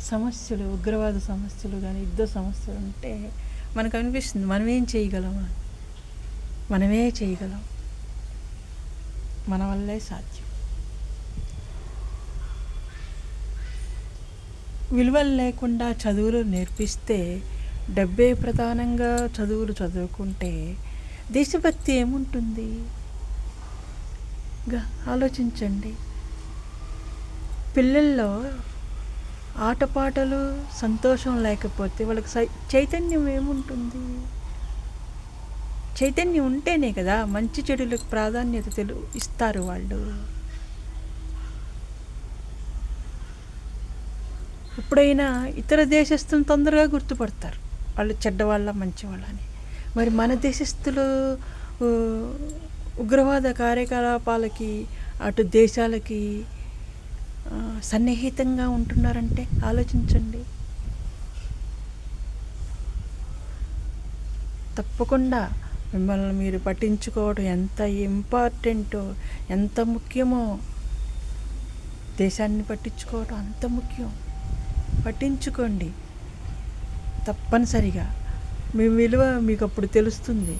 సమస్యలు, ఉగ్రవాద సమస్యలు కానీ, యుద్ధ సమస్యలు ఉంటే మనకు అనిపిస్తుంది మనమేం చేయగలమా, మనమే చేయగలం, మన వల్లే సాధ్యం. విలువలు లేకుండా చదువులు నేర్పిస్తే, డబ్బే ప్రధానంగా చదువులు చదువుకుంటే దేశభక్తి ఏముంటుంది? ఆలోచించండి. పిల్లల్లో ఆటపాటలు, సంతోషం లేకపోతే వాళ్ళకి చైతన్యం ఏముంటుంది? చైతన్యం ఉంటేనే కదా మంచి చెడులకు ప్రాధాన్యత ఇస్తారు వాళ్ళు. ఎప్పుడైనా ఇతర దేశస్తులను తొందరగా గుర్తుపడతారు, వాళ్ళు చెడ్డవాళ్ళ మంచివాళ్ళ అని. మరి మన దేశస్తులు ఉగ్రవాద కార్యకలాపాలకి, అటు దేశాలకి సన్నిహితంగా ఉంటున్నారంటే ఆలోచించండి. తప్పకుండా మిమ్మల్ని మీరు పట్టించుకోవడం ఎంత ఇంపార్టెంటో, ఎంత ముఖ్యమో, దేశాన్ని పట్టించుకోవడం అంత ముఖ్యం. పట్టించుకోండి తప్పనిసరిగా. మీ విలువ మీకు అప్పుడు తెలుస్తుంది.